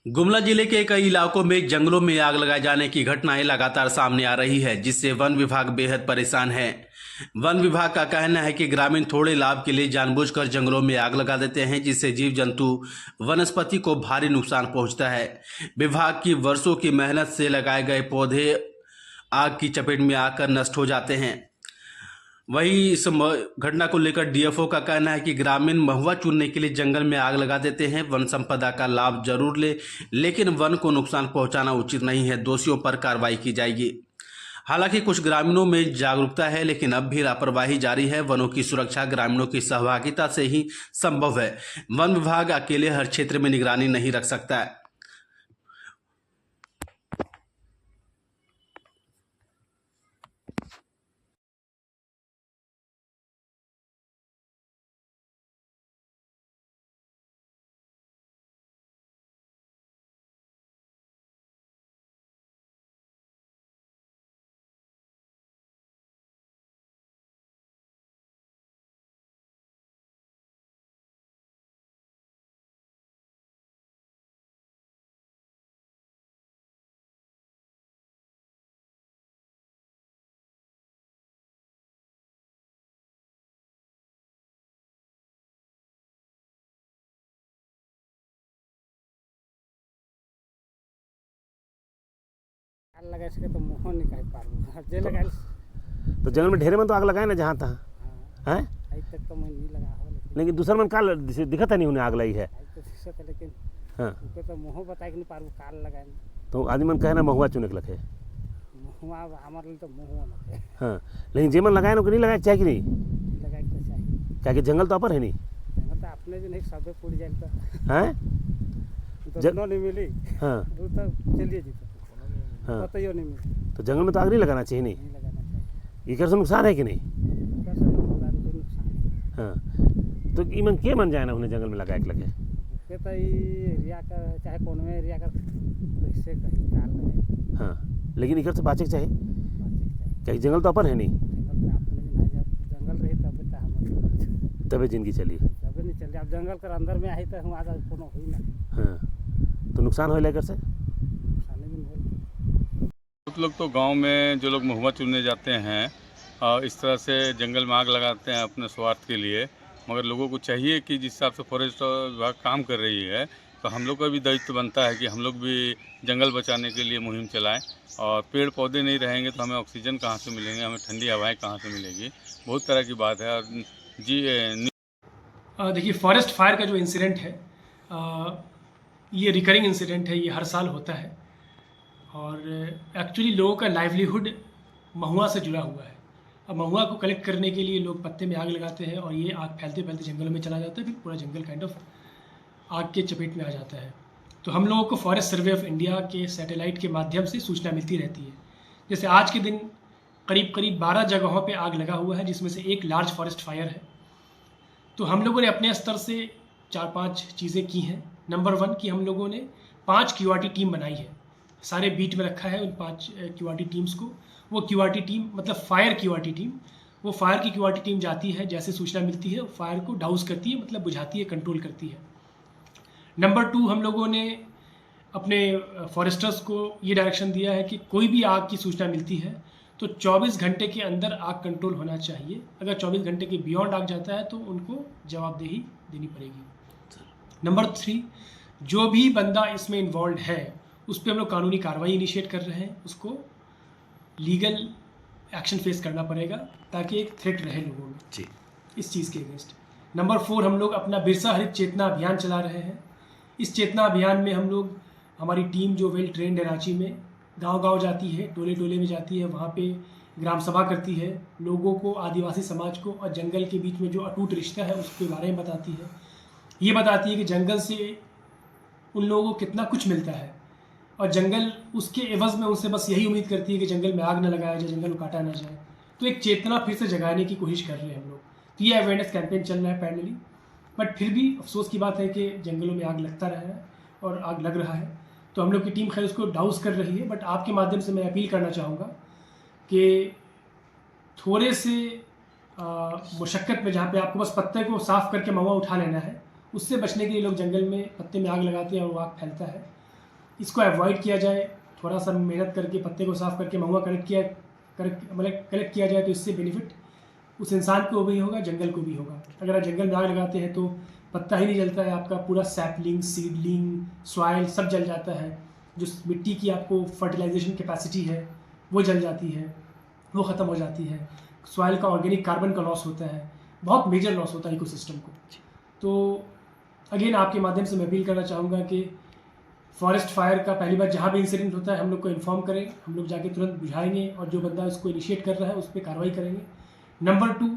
गुमला जिले के कई इलाकों में जंगलों में आग लगाए जाने की घटनाएं लगातार सामने आ रही है, जिससे वन विभाग बेहद परेशान है। वन विभाग का कहना है कि ग्रामीण थोड़े लाभ के लिए जानबूझकर जंगलों में आग लगा देते हैं, जिससे जीव जंतु वनस्पति को भारी नुकसान पहुंचता है। विभाग की वर्षों की मेहनत से लगाए गए पौधे आग की चपेट में आकर नष्ट हो जाते हैं। वहीं इस घटना को लेकर डीएफओ का कहना है कि ग्रामीण महुआ चुनने के लिए जंगल में आग लगा देते हैं। वन संपदा का लाभ जरूर ले, लेकिन वन को नुकसान पहुंचाना उचित नहीं है। दोषियों पर कार्रवाई की जाएगी। हालांकि कुछ ग्रामीणों में जागरूकता है, लेकिन अब भी लापरवाही जारी है। वनों की सुरक्षा ग्रामीणों की सहभागिता से ही संभव है। वन विभाग अकेले हर क्षेत्र में निगरानी नहीं रख सकता है। आग लगा सके तो मुँह निकाल पार जे लगा तो जंगल में ढेरे में तो आग लगाए ना जहाँ तहाँ हैं। अभी तक तो मैं नहीं लगा हो, लेकिन दूसरा मन का दिखता नहीं उन्हें आग लगी है। अभी तो दिक्कत है, लेकिन हाँ उनको तो मुँह बता के नहीं पार काल लगाए तो आदमी मन कहे ना महुआ चुने के लगे। मुँह हमारे लिए तो मुँह होना है। हाँ लेकिन जे मन लगाए ना नहीं लगाए चाहिए कि नहीं, लगा के तो चाहिए। क्या कि जंगल तो अपर है नहीं जंगल तो अपने जो नहीं सब पूड़ जाए तो हैं। दोनों नहीं मिली। हाँ वो तो चलिए जी हाँ तो नहीं मिली, तो जंगल में तो आग नहीं लगाना चाहिए नहीं। नहीं लगाना चाहिए। ये कर से नुकसान है कि नहीं। कैसे नुकसान है। हाँ तो ई मन के मन जाए ना उन्हें जंगल में लगाए के लगे। के तो ये एरिया का चाहे कौन में एरिया का कैसे कहीं काल लगे हाँ लेकिन इधर से बाचे के चाहिए, चाहिए। क्या कि जंगल तो अपन है नहीं। जंगल तो अपने जो नहीं, जब जंगल रही तब तो हम तबे जिंदगी चली। तभी नहीं चल। अब जंगल कर अंदर में आई तो हम आज कोनो हुई ना हाँ तो नुकसान हो लेकर से। नुकसान भी बोल। बहुत लोग तो गांव में जो लोग महुआ चुनने जाते हैं इस तरह से जंगल में आग लगाते हैं अपने स्वार्थ के लिए, मगर लोगों को चाहिए कि जिस हिसाब से फॉरेस्ट विभाग काम कर रही है तो हम लोग का भी दायित्व बनता है कि हम लोग भी जंगल बचाने के लिए मुहिम चलाएं। और पेड़ पौधे नहीं रहेंगे तो हमें ऑक्सीजन कहाँ से मिलेंगे, हमें ठंडी हवाएं कहाँ से मिलेगी, बहुत तरह की बात है। और जी देखिए, फॉरेस्ट फायर का जो इंसिडेंट है ये रिकरिंग इंसिडेंट है, ये हर साल होता है। और एक्चुअली लोगों का लाइवलीहुड महुआ से जुड़ा हुआ है। अब महुआ को कलेक्ट करने के लिए लोग पत्ते में आग लगाते हैं और ये आग फैलते फैलते जंगलों में चला जाता है, फिर पूरा जंगल काइंड ऑफ आग के चपेट में आ जाता है। तो हम लोगों को फॉरेस्ट सर्वे ऑफ इंडिया के सैटेलाइट के माध्यम से सूचना मिलती रहती है। जैसे आज के दिन करीब 12 जगहों पे आग लगा हुआ है, जिसमें से एक लार्ज फॉरेस्ट फायर है। तो हम लोगों ने अपने स्तर से 4-5 चीज़ें की हैं। नंबर 1 कि हम लोगों ने 5 क्यूआरटी टीम बनाई है, सारे बीट में रखा है उन 5 क्यूआरटी टीम्स को। वो क्यूआरटी टीम मतलब फायर क्यूआरटी टीम, वो फायर की क्यूआरटी टीम जाती है, जैसे सूचना मिलती है फायर को डाउस करती है, मतलब बुझाती है, कंट्रोल करती है। नंबर 2 हम लोगों ने अपने फॉरेस्टर्स को ये डायरेक्शन दिया है कि कोई भी आग की सूचना मिलती है तो 24 घंटे के अंदर आग कंट्रोल होना चाहिए। अगर 24 घंटे के बियॉन्ड आग जाता है तो उनको जवाबदेही देनी पड़ेगी। नंबर 3 जो भी बंदा इसमें इन्वॉल्व है उस पर हम लोग कानूनी कार्रवाई इनिशिएट कर रहे हैं, उसको लीगल एक्शन फेस करना पड़ेगा ताकि एक थ्रेट रहे लोगों में जी इस चीज़ के अगेंस्ट। नंबर 4 हम लोग अपना बिरसा हरित चेतना अभियान चला रहे हैं। इस चेतना अभियान में हम लोग, हमारी टीम जो वेल ट्रेंड है रांची में, गांव-गांव जाती है, टोले-टोले में जाती है, वहाँ पे ग्राम सभा करती है, लोगों को, आदिवासी समाज को और जंगल के बीच में जो अटूट रिश्ता है उसके बारे में बताती है। ये बताती है कि जंगल से उन लोगों को कितना कुछ मिलता है और जंगल उसके एवज़ में उनसे बस यही उम्मीद करती है कि जंगल में आग न लगाया जाए, जंगल को काटा ना जाए। तो एक चेतना फिर से जगाने की कोशिश कर रहे हैं हम लोग। तो ये अवेयरनेस कैंपेन चल रहा है पैरेलली, बट फिर भी अफसोस की बात है कि जंगलों में आग लगता रहा है और आग लग रहा है। तो हम लोग की टीम खैर उसको डाउस कर रही है, बट आपके माध्यम से मैं अपील करना चाहूँगा कि थोड़े से मुशक्क़त में, जहाँ पे आपको बस पत्ते को साफ़ करके महुआ उठा लेना है, उससे बचने के लिए लोग जंगल में पत्ते में आग लगाते हैं और वो आग फैलता है। इसको अवॉइड किया जाए, थोड़ा सा मेहनत करके पत्ते को साफ करके महुआ कलेक्ट किया जाए तो इससे बेनिफिट उस इंसान को भी होगा, जंगल को भी होगा। अगर आप जंगल में आग लगाते हैं तो पत्ता ही नहीं जलता है, आपका पूरा सैपलिंग, सीडलिंग, सॉइल सब जल जाता है। जो मिट्टी की आपको फर्टिलाइजेशन कैपेसिटी है वो जल जाती है, वो ख़त्म हो जाती है। सॉइल का ऑर्गेनिक कार्बन का लॉस होता है, बहुत मेजर लॉस होता है इकोसिस्टम को। तो अगेन आपके माध्यम से मैं अपील करना चाहूँगा कि फॉरेस्ट फायर का पहली बार जहाँ भी इंसिडेंट होता है हम लोग को इन्फॉर्म करें, हम लोग जाके तुरंत बुझाएंगे और जो बंदा इसको इनिशिएट कर रहा है उस पर कार्रवाई करेंगे। नंबर 2,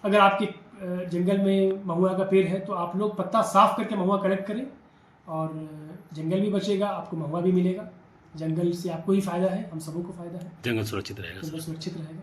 अगर आपके जंगल में महुआ का पेड़ है तो आप लोग पत्ता साफ करके महुआ कलेक्ट करें और जंगल भी बचेगा, आपको महुआ भी मिलेगा। जंगल से आपको ही फ़ायदा है, हम सबों को फ़ायदा है, जंगल सुरक्षित रहेगा। जंगल सुरक्षित रहेगा।